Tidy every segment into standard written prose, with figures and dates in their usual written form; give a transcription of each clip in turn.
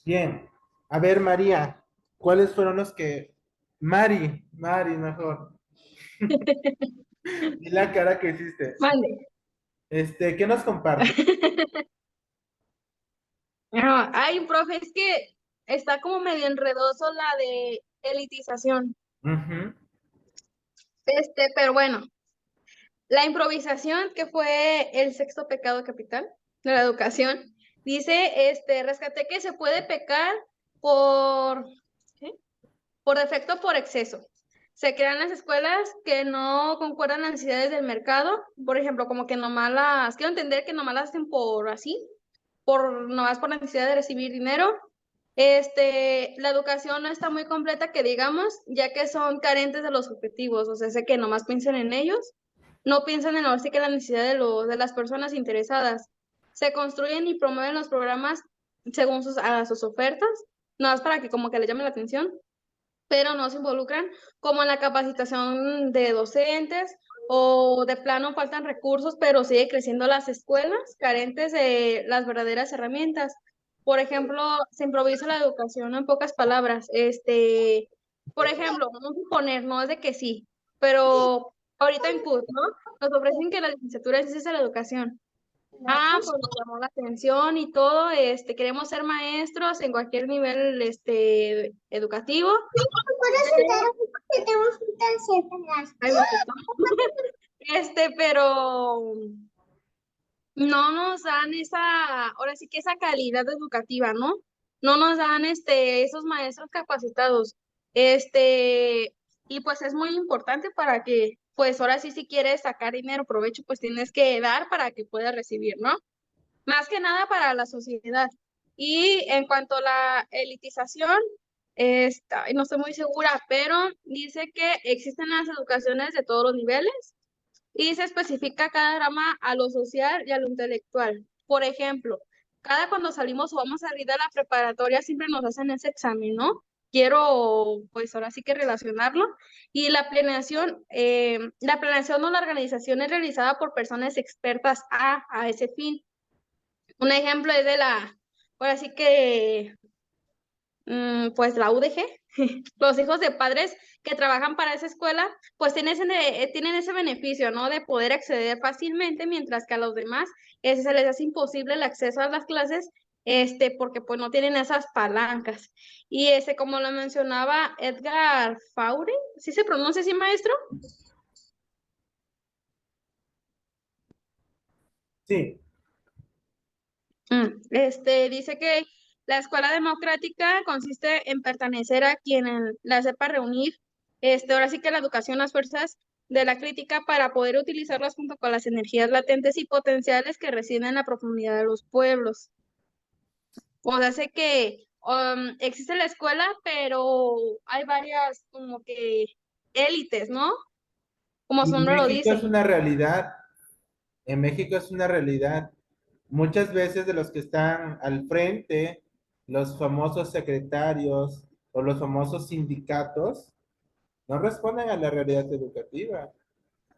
Bien. A ver, María, ¿cuáles fueron los que... Mari, mejor. Y la cara que hiciste. Vale. ¿Qué nos comparte? Ay, profe, es que está como medio enredoso la de elitización. Ujú. Pero bueno, la improvisación, que fue el sexto pecado capital de la educación, dice, rescaté que se puede pecar por, ¿qué? Por defecto o por exceso. Se crean las escuelas que no concuerdan las necesidades del mercado, por ejemplo, como que nomás quiero entender que nomás las hacen por así, nomás por la necesidad de recibir dinero. La educación no está muy completa, que digamos, ya que son carentes de los objetivos, o sea, sé que nomás piensan en ellos, no piensan en ahora sí que la necesidad de las personas interesadas. Se construyen y promueven los programas según sus ofertas, no es para que como que le llame la atención, pero no se involucran como en la capacitación de docentes o de plano faltan recursos, pero sigue creciendo las escuelas carentes de las verdaderas herramientas. Por ejemplo, se improvisa la educación, ¿no? En pocas palabras. Por ejemplo, vamos a suponer, no es de que sí, pero ahorita en CUT, ¿no? Nos ofrecen que la licenciatura es ciencias de la educación. Ah, pues nos llamó la atención y todo, queremos ser maestros en cualquier nivel, educativo. ¿Puedo sentar aquí porque tengo juntas siempre las... Ay, me asustó. Pero no nos dan ahora sí que esa calidad educativa, ¿no? No nos dan, esos maestros capacitados. Este, y pues es muy importante para que, pues ahora sí, si quieres sacar dinero, provecho, pues tienes que dar para que puedas recibir, ¿no? Más que nada para la sociedad. Y en cuanto a la elitización, no estoy muy segura, pero dice que existen las educaciones de todos los niveles y se especifica cada rama a lo social y a lo intelectual. Por ejemplo, cada cuando salimos o vamos a salir de la preparatoria siempre nos hacen ese examen, ¿no? Quiero, pues ahora sí que relacionarlo. Y la planeación o la organización es realizada por personas expertas a ese fin. Un ejemplo es ahora sí que, pues la UDG, los hijos de padres que trabajan para esa escuela, pues tienen ese beneficio, ¿no? De poder acceder fácilmente, mientras que a los demás se les hace imposible el acceso a las clases, porque pues no tienen esas palancas. Y como lo mencionaba Edgar Faure, ¿sí se pronuncia así, maestro? Sí. Dice que la escuela democrática consiste en pertenecer a quien la sepa reunir, ahora sí que la educación, las fuerzas de la crítica para poder utilizarlas junto con las energías latentes y potenciales que residen en la profundidad de los pueblos. O sea, sé que existe la escuela, pero hay varias como que élites, ¿no? Como Y su en nombre lo México es dice. una realidad. En México es una realidad. Muchas veces de los que están al frente, los famosos secretarios o los famosos sindicatos, no responden a la realidad educativa.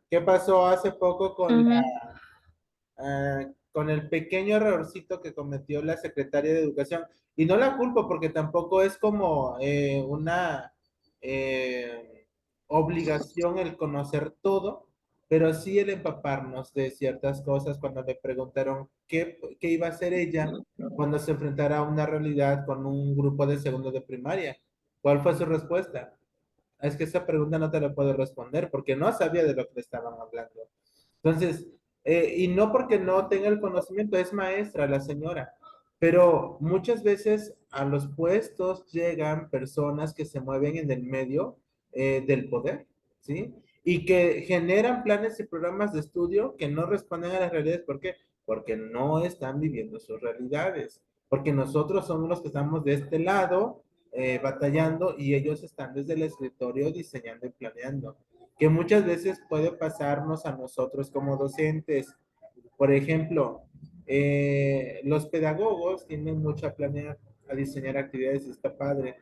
¿Qué pasó hace poco Ujú, con el pequeño errorcito que cometió la secretaria de Educación? Y no la culpo porque tampoco es como una eh, obligación el conocer todo, pero sí el empaparnos de ciertas cosas cuando le preguntaron qué iba a hacer ella cuando se enfrentara a una realidad con un grupo de segundo de primaria. ¿Cuál fue su respuesta? Es que esa pregunta no te la puedo responder porque no sabía de lo que le estaban hablando. Entonces, y no porque no tenga el conocimiento, es maestra la señora, pero muchas veces a los puestos llegan personas que se mueven en el medio del poder, ¿sí? Y que generan planes y programas de estudio que no responden a las realidades. ¿Por qué? Porque no están viviendo sus realidades. Porque nosotros somos los que estamos de este lado batallando y ellos están desde el escritorio diseñando y planeando, que muchas veces puede pasarnos a nosotros como docentes. Por ejemplo, los pedagogos tienen mucho a planear, a diseñar actividades, y está padre,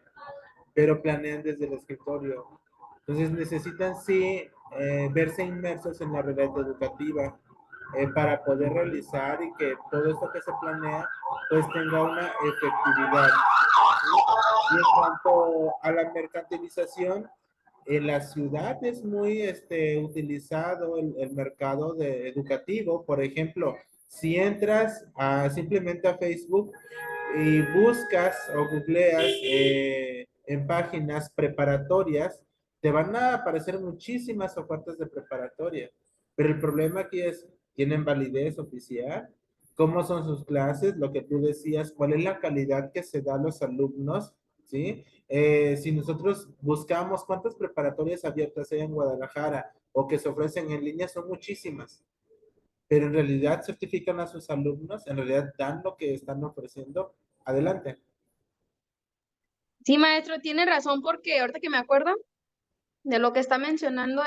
pero planean desde el escritorio. Entonces necesitan sí verse inmersos en la realidad educativa para poder realizar y que todo esto que se planea pues tenga una efectividad. Y en cuanto a la mercantilización, en la ciudad es muy utilizado el mercado educativo. Por ejemplo, si entras simplemente a Facebook y buscas o googleas en páginas preparatorias, te van a aparecer muchísimas ofertas de preparatoria. Pero el problema aquí es, ¿tienen validez oficial? ¿Cómo son sus clases? Lo que tú decías, ¿cuál es la calidad que se da a los alumnos? ¿Sí? Si nosotros buscamos cuántas preparatorias abiertas hay en Guadalajara o que se ofrecen en línea, son muchísimas, pero en realidad certifican a sus alumnos, en realidad dan lo que están ofreciendo. Adelante. Sí, maestro, tiene razón porque ahorita que me acuerdo de lo que está mencionando,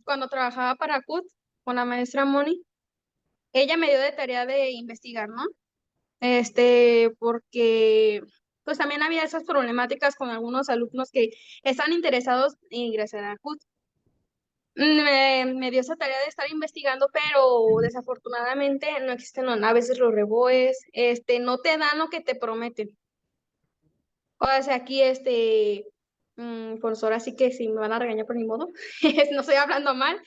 cuando trabajaba para CUT con la maestra Moni, ella me dio de tarea de investigar, ¿no? Porque pues también había esas problemáticas con algunos alumnos que están interesados en ingresar a CUT. Me dio esa tarea de estar investigando, pero desafortunadamente no existen a veces los reboes, no te dan lo que te prometen. O sea, aquí pues ahora sí que sí me van a regañar por mi modo, no estoy hablando mal,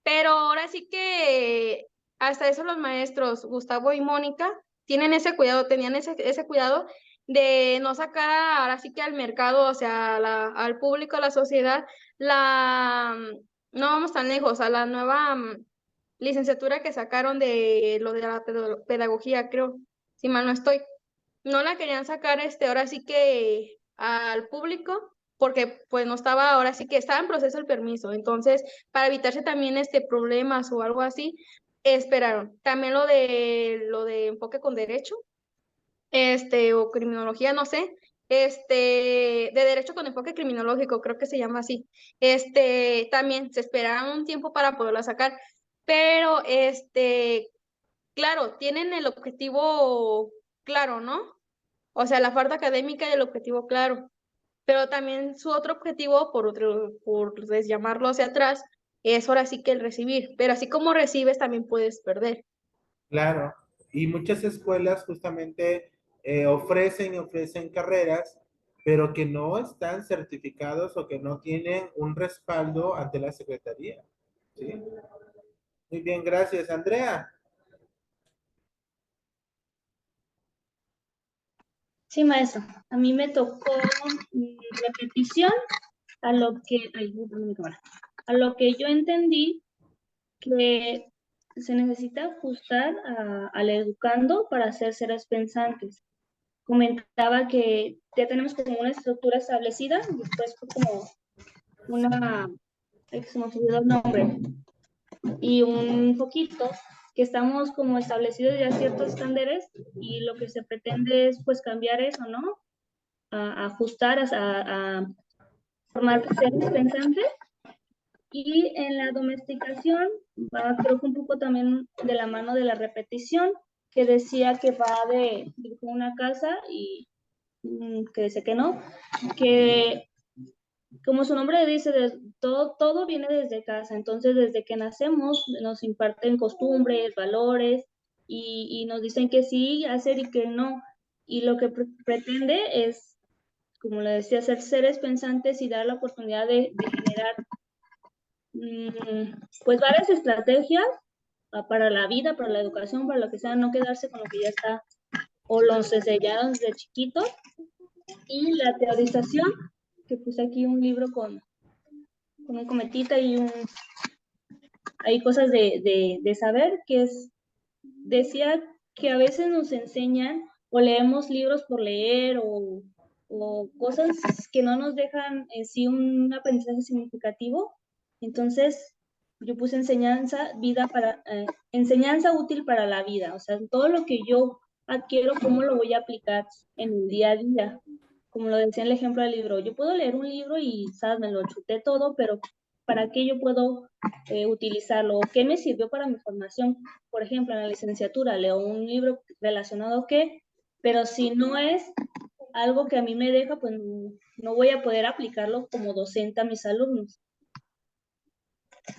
pero ahora sí que hasta eso los maestros, Gustavo y Mónica, tienen ese cuidado, tenían ese cuidado de no sacar ahora sí que al mercado, o sea, al público, a la sociedad, no vamos tan lejos, a la nueva licenciatura que sacaron de lo de la pedagogía, creo, si mal no estoy, no la querían sacar ahora sí que al público porque pues no estaba, ahora sí que estaba en proceso el permiso. Entonces, para evitarse también problemas o algo así, esperaron. También lo de enfoque con derecho, o criminología, no sé, de derecho con enfoque criminológico, creo que se llama así. También se esperaron un tiempo para poderla sacar, pero claro, tienen el objetivo claro, ¿no? O sea, la falta académica y el objetivo claro. Pero también su otro objetivo, por llamarlo hacia atrás, es ahora sí que el recibir. Pero así como recibes, también puedes perder. Claro, y muchas escuelas justamente ofrecen carreras, pero que no están certificados o que no tienen un respaldo ante la Secretaría. ¿Sí? Muy bien, gracias. Andrea. Sí, maestro. A mí me tocó repetición a lo que, ay, perdón, mi cámara. A lo que yo entendí que se necesita ajustar al educando para ser seres pensantes. Comentaba que ya tenemos como una estructura establecida, después fue como una, ay, se me olvidó el nombre, y un poquito que estamos como establecidos ya ciertos estándares y lo que se pretende es pues cambiar eso, ¿no? A ajustar, a formar seres pensantes. Y en la domesticación va creo que un poco también de la mano de la repetición, que decía que va de una casa y que dice que no, que como su nombre dice, todo viene desde casa, entonces desde que nacemos nos imparten costumbres, valores y nos dicen que sí hacer y que no. Y lo que pretende es, como le decía, ser seres pensantes y dar la oportunidad de generar pues varias estrategias para la vida, para la educación, para lo que sea, no quedarse con lo que ya está o los enseñaron desde chiquitos. Y la teorización, que puse aquí un libro con un cometita y hay cosas de saber, que es, decía que a veces nos enseñan o leemos libros por leer o cosas que no nos dejan en sí un aprendizaje significativo. Entonces, yo puse enseñanza útil para la vida, o sea, todo lo que yo adquiero, cómo lo voy a aplicar en el día a día. Como lo decía en el ejemplo del libro, yo puedo leer un libro y, ¿sabes? Me lo chuté todo, pero ¿para qué yo puedo utilizarlo? ¿Qué me sirvió para mi formación? Por ejemplo, en la licenciatura leo un libro relacionado a qué, pero si no es algo que a mí me deja, pues no voy a poder aplicarlo como docente a mis alumnos.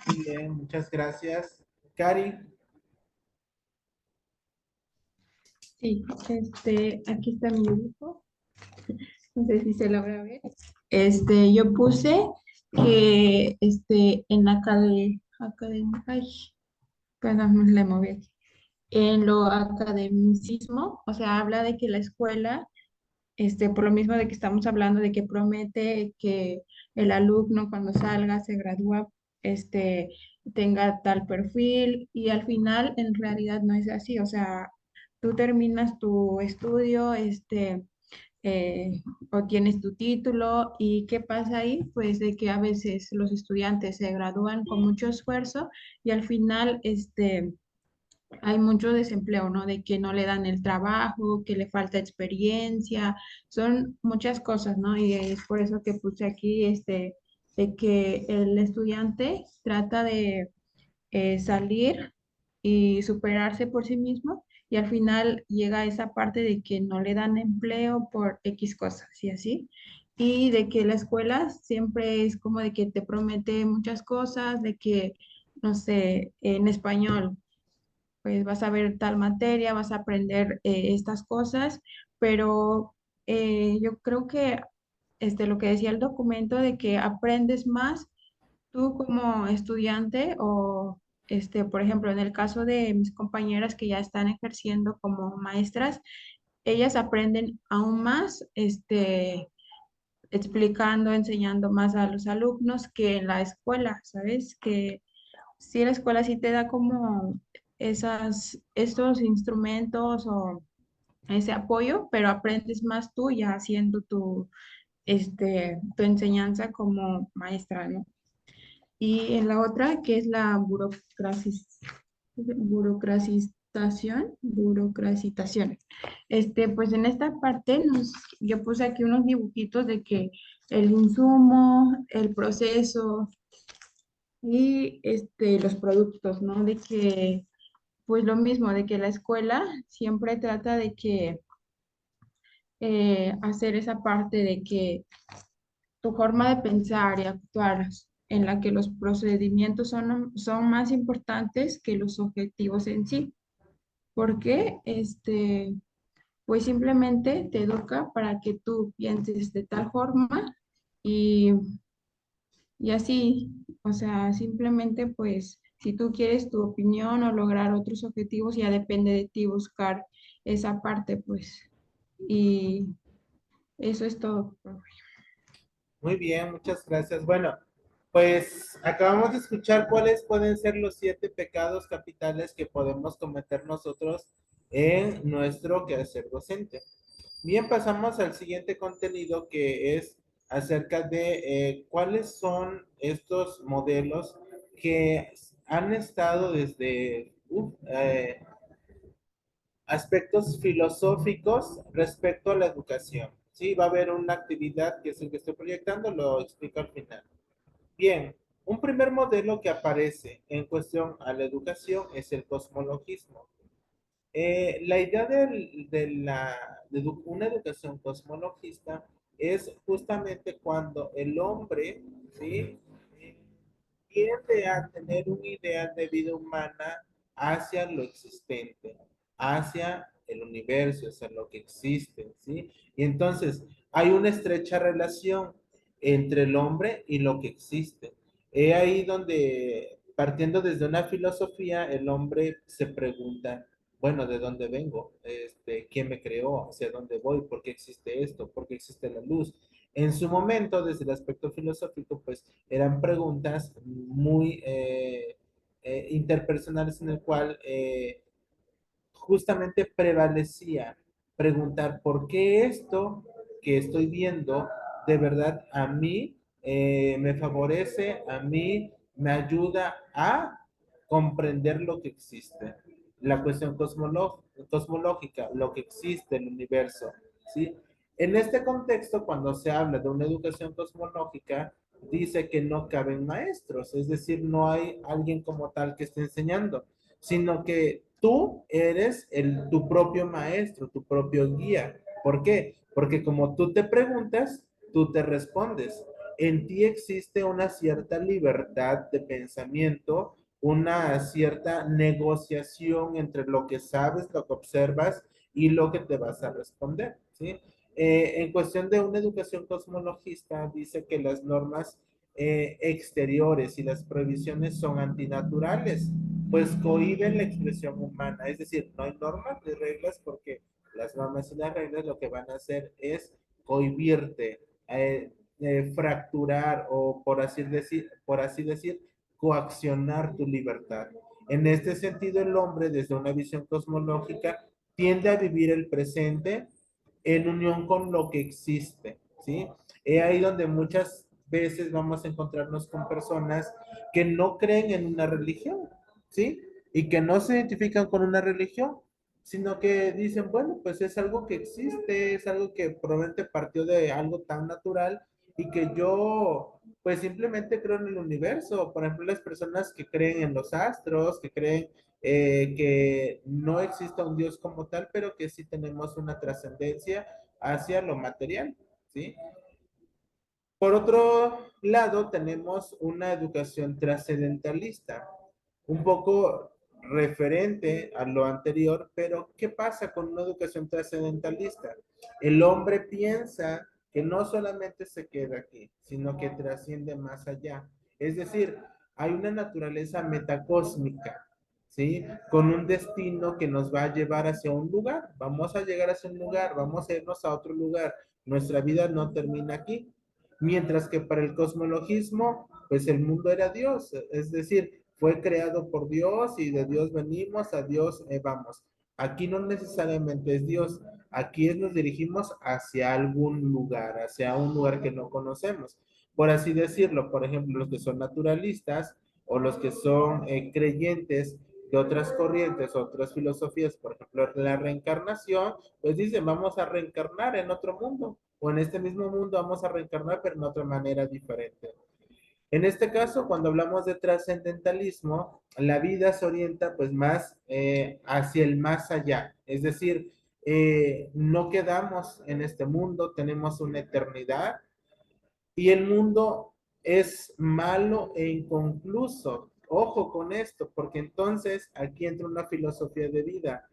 Muy bien, muchas gracias. Cari. Sí, aquí está mi dibujo. No sé si se logra ver. Yo puse que en la academia, ay, perdón, le moví aquí. En lo academicismo, o sea, habla de que la escuela, por lo mismo de que estamos hablando de que promete que el alumno cuando salga, se gradúa, este, tenga tal perfil y al final en realidad no es así, o sea, tú terminas tu estudio, obtienes tu título y ¿qué pasa ahí? Pues de que a veces los estudiantes se gradúan con mucho esfuerzo y al final, hay mucho desempleo, ¿no? De que no le dan el trabajo, que le falta experiencia, son muchas cosas, ¿no? Y es por eso que puse aquí, de que el estudiante trata de salir y superarse por sí mismo y al final llega a esa parte de que no le dan empleo por X cosas y así. Y de que la escuela siempre es como de que te promete muchas cosas, de que, no sé, en español pues vas a ver tal materia, vas a aprender estas cosas, pero yo creo que lo que decía el documento de que aprendes más tú como estudiante o, por ejemplo, en el caso de mis compañeras que ya están ejerciendo como maestras, ellas aprenden aún más, explicando, enseñando más a los alumnos que en la escuela, ¿sabes? Que sí, la escuela sí te da como estos instrumentos o ese apoyo, pero aprendes más tú ya haciendo tu enseñanza como maestra, ¿no? Y en la otra, que es la burocratización. Pues en esta parte yo puse aquí unos dibujitos de que el insumo, el proceso, y los productos, ¿no? De que, pues lo mismo, de que la escuela siempre trata de que hacer esa parte de que tu forma de pensar y actuar en la que los procedimientos son más importantes que los objetivos en sí. Porque, pues simplemente te educa para que tú pienses de tal forma y y así, o sea, simplemente pues si tú quieres tu opinión o lograr otros objetivos, ya depende de ti buscar esa parte, pues. Y eso es todo, profe. Muy bien, muchas gracias. Bueno, pues acabamos de escuchar cuáles pueden ser los 7 pecados capitales que podemos cometer nosotros en nuestro quehacer docente. Bien, pasamos al siguiente contenido que es acerca de cuáles son estos modelos que han estado desde aspectos filosóficos respecto a la educación. Sí, va a haber una actividad que es el que estoy proyectando, lo explico al final. Bien, un primer modelo que aparece en cuestión a la educación es el cosmologismo. La idea de una educación cosmologista es justamente cuando el hombre, ¿sí? Tiende a tener un ideal de vida humana hacia lo existente, hacia el universo, hacia lo que existe, ¿sí? Y entonces hay una estrecha relación entre el hombre y lo que existe. He ahí donde, partiendo desde una filosofía, el hombre se pregunta, bueno, ¿de dónde vengo? ¿Quién me creó? ¿Hacia dónde voy? ¿Por qué existe esto? ¿Por qué existe la luz? En su momento, desde el aspecto filosófico, pues eran preguntas muy interpersonales en el cual justamente prevalecía preguntar por qué esto que estoy viendo de verdad a mí me favorece, a mí me ayuda a comprender lo que existe. La cuestión cosmológica, lo que existe, el universo, ¿sí? En este contexto, cuando se habla de una educación cosmológica, dice que no caben maestros, es decir, no hay alguien como tal que esté enseñando, sino que tú eres tu propio maestro, tu propio guía. ¿Por qué? Porque como tú te preguntas, tú te respondes. En ti existe una cierta libertad de pensamiento, una cierta negociación entre lo que sabes, lo que observas y lo que te vas a responder, ¿sí? En cuestión de una educación cosmologista, dice que las normas exteriores y las prohibiciones son antinaturales, pues cohíben la expresión humana. Es decir, no hay normas ni reglas porque las normas y las reglas lo que van a hacer es cohibirte, fracturar o por así decir, coaccionar tu libertad. En este sentido, el hombre, desde una visión cosmológica, tiende a vivir el presente en unión con lo que existe, ¿sí? Es ahí donde muchas veces vamos a encontrarnos con personas que no creen en una religión, ¿sí? Y que no se identifican con una religión, sino que dicen, bueno, pues es algo que existe, es algo que probablemente partió de algo tan natural y que yo, pues simplemente creo en el universo. Por ejemplo, las personas que creen en los astros, que creen que no exista un Dios como tal, pero que sí tenemos una trascendencia hacia lo material, ¿sí? Por otro lado, tenemos una educación trascendentalista, un poco referente a lo anterior, pero ¿qué pasa con una educación trascendentalista? El hombre piensa que no solamente se queda aquí, sino que trasciende más allá. Es decir, hay una naturaleza metacósmica, ¿sí? Con un destino que nos va a llevar hacia un lugar. Vamos a llegar hacia un lugar, vamos a irnos a otro lugar. Nuestra vida no termina aquí. Mientras que para el cosmologismo, pues el mundo era Dios, es decir, fue creado por Dios y de Dios venimos, a Dios vamos. Aquí no necesariamente es Dios, aquí nos dirigimos hacia algún lugar, hacia un lugar que no conocemos. Por así decirlo, por ejemplo, los que son naturalistas o los que son creyentes de otras corrientes, otras filosofías, por ejemplo, la reencarnación, pues dicen, vamos a reencarnar en otro mundo o en este mismo mundo vamos a reencarnar, pero en otra manera diferente. En este caso, cuando hablamos de trascendentalismo, la vida se orienta pues más hacia el más allá, es decir, no quedamos en este mundo, tenemos una eternidad y el mundo es malo e inconcluso. Ojo con esto, porque entonces aquí entra una filosofía de vida.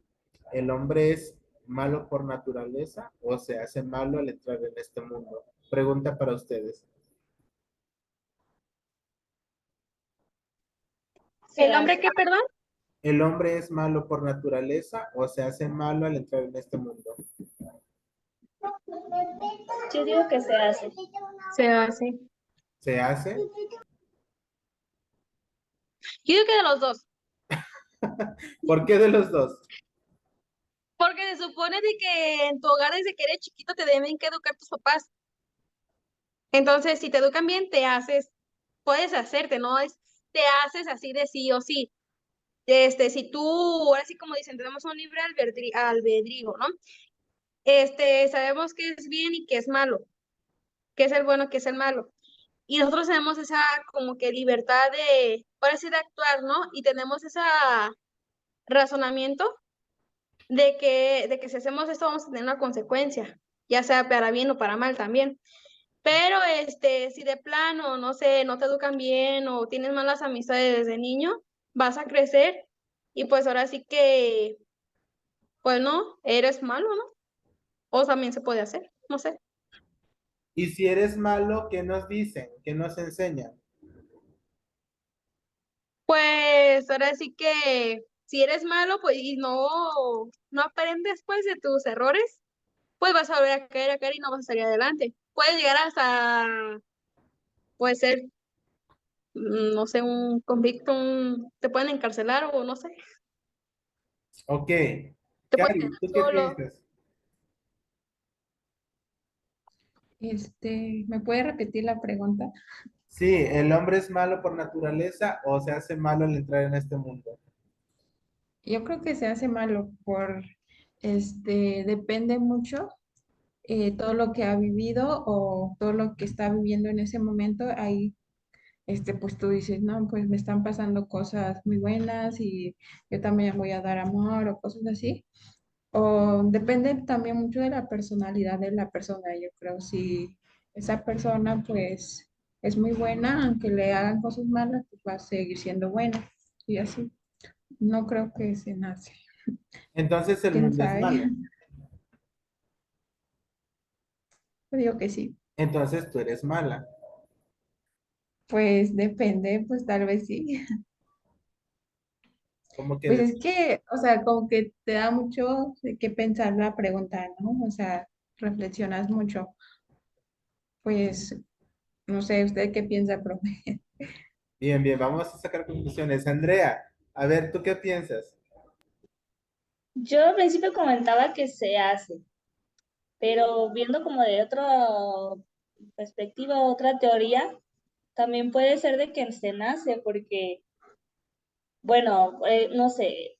¿El hombre es malo por naturaleza o se hace malo al entrar en este mundo? Pregunta para ustedes. Se ¿El hombre hace. qué, perdón? ¿El hombre es malo por naturaleza o se hace malo al entrar en este mundo? Yo digo que se hace. Se hace. ¿Se hace? Yo digo que de los dos. ¿Por qué de los dos? Porque se supone de que en tu hogar desde que eres chiquito te deben que educar tus papás. Entonces, si te educan bien, te haces, puedes hacerte, ¿no? Te haces así de sí o sí. Si tú, ahora sí como dicen, tenemos un libre albedrío, ¿no? Sabemos qué es bien y qué es malo, qué es el bueno, qué es el malo. Y nosotros tenemos esa como que libertad de, ahora sí de actuar, ¿no? Y tenemos ese razonamiento de que si hacemos esto vamos a tener una consecuencia, ya sea para bien o para mal también. Pero si de plano, no sé, no te educan bien o tienes malas amistades desde niño, vas a crecer y pues ahora sí que, pues no, eres malo, ¿no? O también se puede hacer, no sé. Y si eres malo, ¿qué nos dicen? ¿Qué nos enseñan? Pues ahora sí que si eres malo, pues y no aprendes pues de tus errores, pues vas a volver a caer y no vas a salir adelante. Puedes llegar hasta, puede ser, no sé, un convicto, te pueden encarcelar o no sé, Ok. te puedes Cari, quedar ¿tú qué solo. piensas? ¿Me puede repetir la pregunta? Sí, ¿el hombre es malo por naturaleza o se hace malo al entrar en este mundo? Yo creo que se hace malo depende mucho todo lo que ha vivido o todo lo que está viviendo en ese momento. Ahí, pues tú dices, no, pues me están pasando cosas muy buenas y yo también voy a dar amor o cosas así. O depende también mucho de la personalidad de la persona, yo creo. Si esa persona, pues, es muy buena, aunque le hagan cosas malas, pues va a seguir siendo buena y así. No creo que se nace. Entonces el ¿Quién mundo es sabe? malo. Yo digo que sí. Entonces tú eres mala. Pues depende, pues tal vez sí. Como que Pues es que, o sea, como que te da mucho de qué pensar la pregunta, ¿no? O sea, reflexionas mucho. Pues, no sé, ¿usted qué piensa, profe? bien, bien, vamos a sacar conclusiones. Andrea, a ver, ¿tú qué piensas? Yo al principio comentaba que se hace, pero viendo como de otra perspectiva, otra teoría, también puede ser de que se nace, porque, bueno, no sé,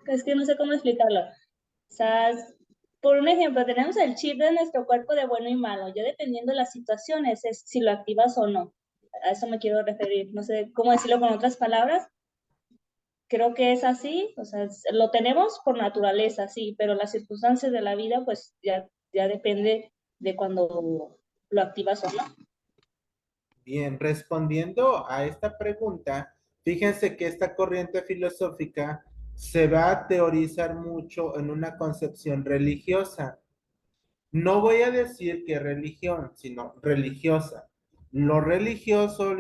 es que no sé cómo explicarlo. O sea, por un ejemplo, tenemos el chip de nuestro cuerpo de bueno y malo, ya dependiendo de las situaciones, es si lo activas o no. A eso me quiero referir. No sé cómo decirlo con otras palabras. Creo que es así, o sea, lo tenemos por naturaleza, sí, pero las circunstancias de la vida, pues ya depende de cuando lo activas o no. Bien, respondiendo a esta pregunta, fíjense que esta corriente filosófica se va a teorizar mucho en una concepción religiosa. No voy a decir que religión, sino religiosa. Lo religioso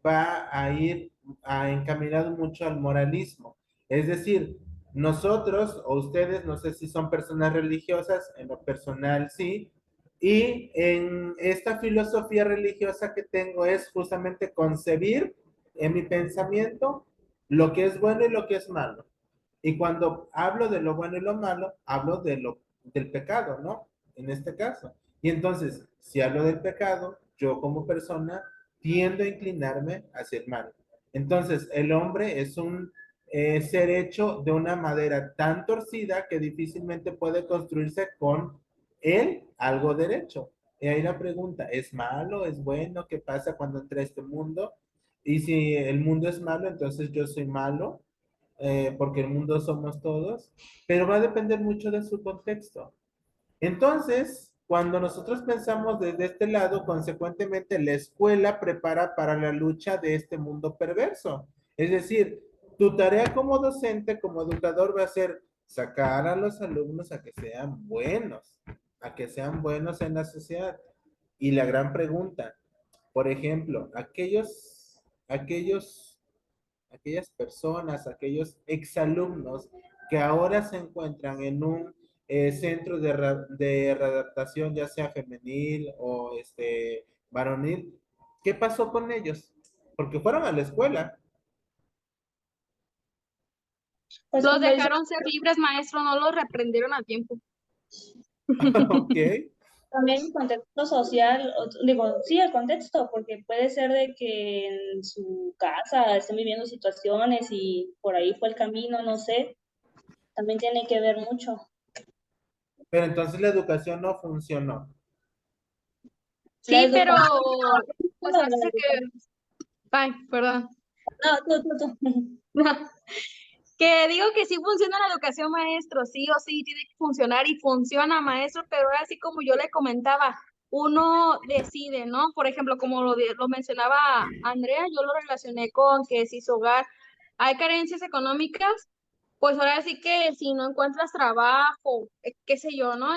va a ir encaminado mucho al moralismo. Es decir, nosotros o ustedes, no sé si son personas religiosas, en lo personal sí, y en esta filosofía religiosa que tengo es justamente concebir en mi pensamiento lo que es bueno y lo que es malo. Y cuando hablo de lo bueno y lo malo, hablo del pecado, ¿no? En este caso. Y entonces, si hablo del pecado, yo como persona tiendo a inclinarme hacia el mal. Entonces, el hombre es un ser hecho de una madera tan torcida que difícilmente puede construirse con él algo derecho. Y ahí la pregunta, ¿es malo? ¿Es bueno? ¿Qué pasa cuando entra a este mundo? Y si el mundo es malo, entonces yo soy malo, porque el mundo somos todos, pero va a depender mucho de su contexto. Entonces, cuando nosotros pensamos desde este lado, consecuentemente la escuela prepara para la lucha de este mundo perverso. Es decir, tu tarea como docente, como educador, va a ser sacar a los alumnos a que sean buenos, a que sean buenos en la sociedad. Y la gran pregunta, por ejemplo, aquellas personas, aquellos exalumnos que ahora se encuentran en un centro de readaptación, ya sea femenil o varonil, ¿qué pasó con ellos? Porque fueron a la escuela. Pues Los como dice, dejaron ser libres, maestro, no los reprendieron a tiempo. Ok, también el contexto social, digo, sí, el contexto, porque puede ser de que en su casa estén viviendo situaciones y por ahí fue el camino, no sé, también tiene que ver mucho. pero entonces la educación no funcionó. La Sí, pero educación, pues no, la hace educación. que, ay, perdón. No, tú. Que digo que sí funciona la educación, maestro, sí o sí tiene que funcionar y funciona, maestro, pero ahora sí como yo le comentaba, uno decide, ¿no? Por ejemplo, como lo mencionaba Andrea, yo lo relacioné con que si su hogar hay carencias económicas, pues ahora sí que si no encuentras trabajo, qué sé yo, ¿no?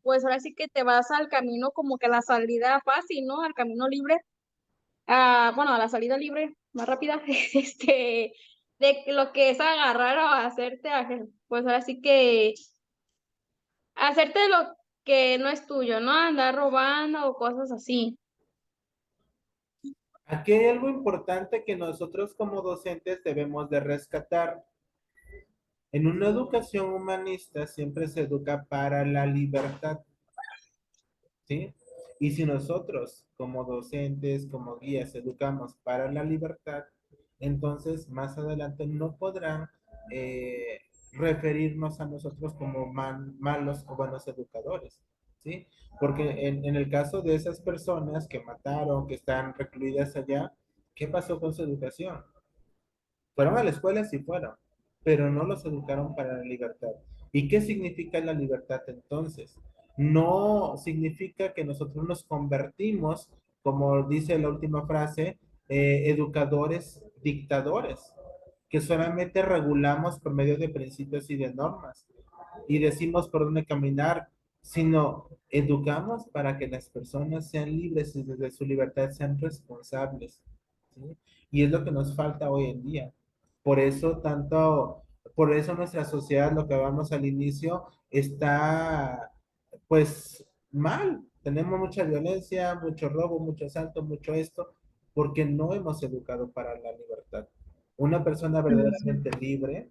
Pues ahora sí que te vas al camino como que a la salida fácil, ¿no? Al camino libre, bueno, a la salida libre, más rápida, de lo que es agarrar o hacerte, pues ahora sí que hacerte lo que no es tuyo, ¿no? Andar robando o cosas así. Aquí hay algo importante que nosotros como docentes debemos de rescatar. En una educación humanista siempre se educa para la libertad. ¿Sí? Y si nosotros como docentes, como guías, educamos para la libertad, entonces más adelante no podrán eh, referirnos a nosotros como malos o buenos educadores, ¿sí? Porque en el caso de esas personas que mataron, que están recluidas allá, ¿qué pasó con su educación? Fueron a la escuela, sí fueron, pero no los educaron para la libertad. ¿Y qué significa la libertad entonces? No significa que nosotros nos convertimos, como dice la última frase, educadores dictadores, que solamente regulamos por medio de principios y de normas y decimos por dónde caminar, sino educamos para que las personas sean libres y desde su libertad sean responsables, ¿sí? Y es lo que nos falta hoy en día. Por eso por eso nuestra sociedad, lo que hablamos al inicio, está pues mal. Tenemos mucha violencia, mucho robo, mucho asalto, mucho esto, porque no hemos educado para la libertad. Una persona verdaderamente libre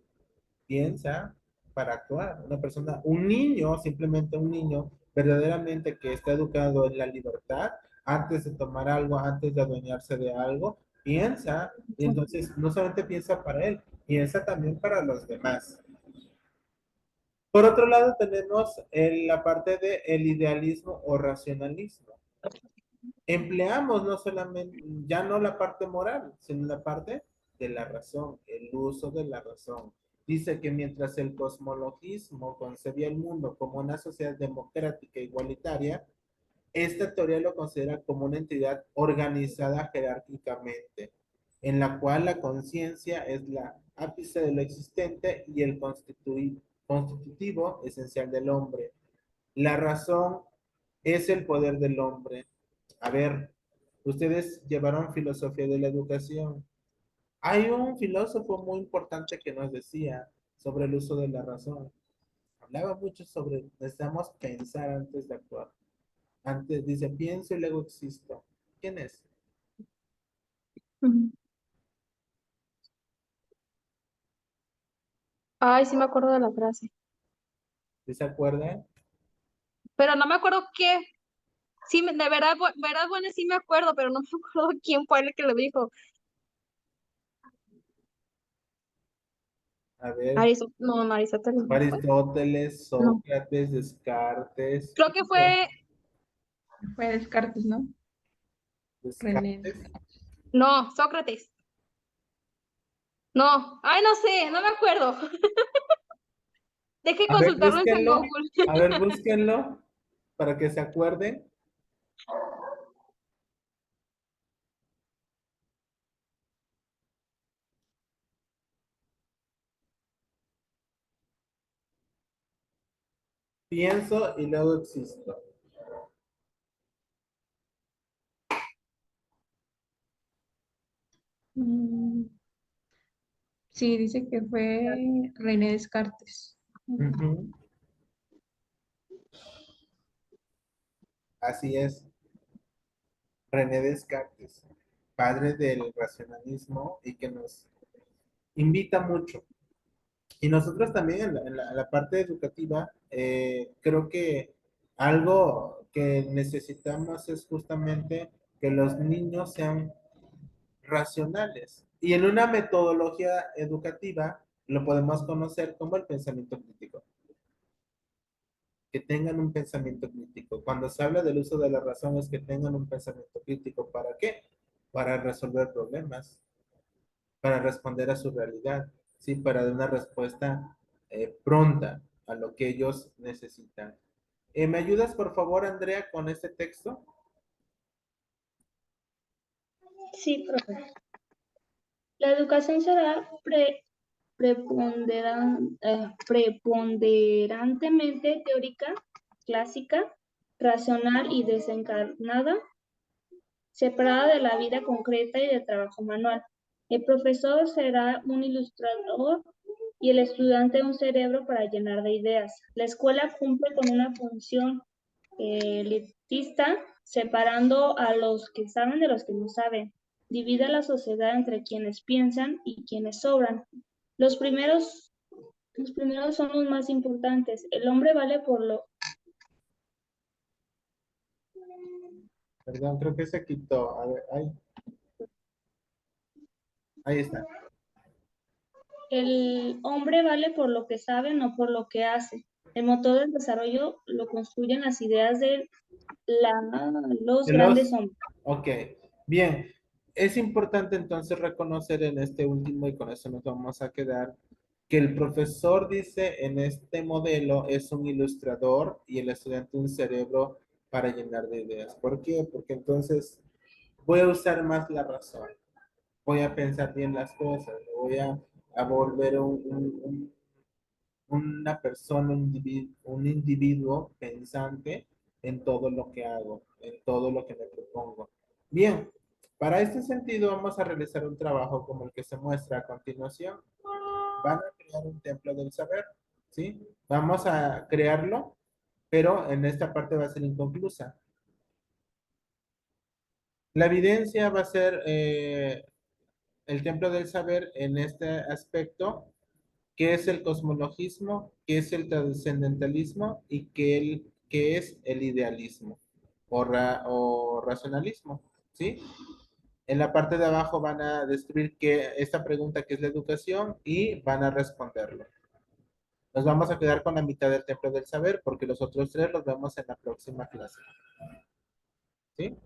piensa para actuar. Una persona, un niño, simplemente un niño, verdaderamente que está educado en la libertad, antes de tomar algo, antes de adueñarse de algo, piensa, y entonces no solamente piensa para él, piensa también para los demás. Por otro lado, tenemos la parte de el idealismo o racionalismo. Empleamos no solamente, ya no la parte moral, sino la parte de la razón, el uso de la razón. Dice que mientras el cosmologismo concebía el mundo como una sociedad democrática e igualitaria, esta teoría lo considera como una entidad organizada jerárquicamente, en la cual la conciencia es la ápice de lo existente y el constitutivo esencial del hombre. La razón es el poder del hombre. A ver, ustedes llevaron filosofía de la educación. Hay un filósofo muy importante que nos decía sobre el uso de la razón. Hablaba mucho sobre necesitamos pensar antes de actuar. Antes dice, pienso y luego existo. ¿Quién es? Ujú. Ay, sí me acuerdo de la frase. ¿Sí se acuerdan? Pero no me acuerdo qué. Sí, de verdad, verdad, bueno, sí me acuerdo, pero no me acuerdo quién fue el que lo dijo. A ver, No, no, Aristóteles no fue. Aristóteles, No. Sócrates, Descartes, Creo que fue, Fue Descartes, ¿no? René Descartes. Descartes. no, Sócrates. No, ay, no sé, no me acuerdo. Deje consultarlo en San Google. A ver, búsquenlo para que se acuerden. Pienso y luego existo. Mm, sí, dice que fue René Descartes. Ujú. Así es, René Descartes, padre del racionalismo y que nos invita mucho. Y nosotros también en la parte educativa, creo que algo que necesitamos es justamente que los niños sean racionales. Y en una metodología educativa lo podemos conocer como el pensamiento crítico. Que tengan un pensamiento crítico. Cuando se habla del uso de la razón es que tengan un pensamiento crítico. ¿Para qué? Para resolver problemas, para responder a su realidad, ¿sí? Para dar una respuesta pronta a lo que ellos necesitan. ¿Me ayudas, por favor, Andrea, con este texto? Sí, profe. La educación será preponderantemente teórica, clásica, racional y desencarnada, separada de la vida concreta y del trabajo manual. El profesor será un ilustrador y el estudiante un cerebro para llenar de ideas. La escuela cumple con una función elitista, separando a los que saben de los que no saben. Divide a la sociedad entre quienes piensan y quienes sobran. Los primeros, los primeros son los más importantes. El hombre vale por lo... Perdón, creo que se quitó. A ver, ahí está. El hombre vale por lo que sabe, no por lo que hace. El motor del desarrollo lo construyen las ideas de los De grandes los, hombres. ok, bien. Es importante entonces reconocer en este último, y con eso nos vamos a quedar, que el profesor dice en este modelo es un ilustrador y el estudiante un cerebro para llenar de ideas. ¿Por qué? Porque entonces voy a usar más la razón, voy a pensar bien las cosas, voy a volver una persona, un individuo pensante en todo lo que hago, en todo lo que me propongo. Bien, para este sentido vamos a realizar un trabajo como el que se muestra a continuación. Van a crear un templo del saber, ¿sí? Vamos a crearlo, pero en esta parte va a ser inconclusa. La evidencia va a ser el templo del saber en este aspecto, qué es el cosmologismo, qué es el trascendentalismo y qué es el idealismo o racionalismo, ¿sí? En la parte de abajo van a describir esta pregunta que es la educación y van a responderlo. Nos vamos a quedar con la mitad del templo del saber porque los otros tres los vemos en la próxima clase, ¿sí?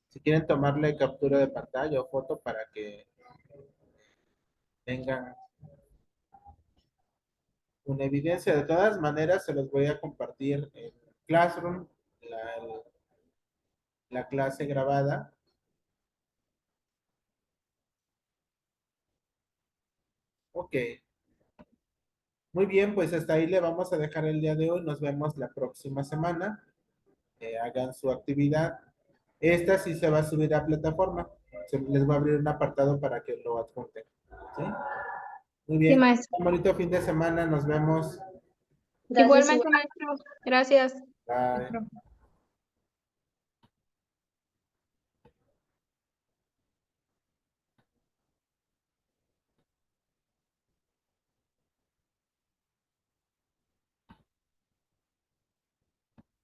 Si quieren tomarle captura de pantalla o foto para que tengan una evidencia. De todas maneras, se los voy a compartir en Classroom, la, la clase grabada. Ok, muy bien, pues hasta ahí le vamos a dejar el día de hoy. Nos vemos la próxima semana. Hagan su actividad. Esta sí se va a subir a plataforma. Les va a abrir un apartado para que lo adjunten. ¿Sí? Muy Sí, bien. maestro. Un bonito fin de semana. Nos vemos. Gracias, Igualmente, maestro. Gracias. Bye. Maestro.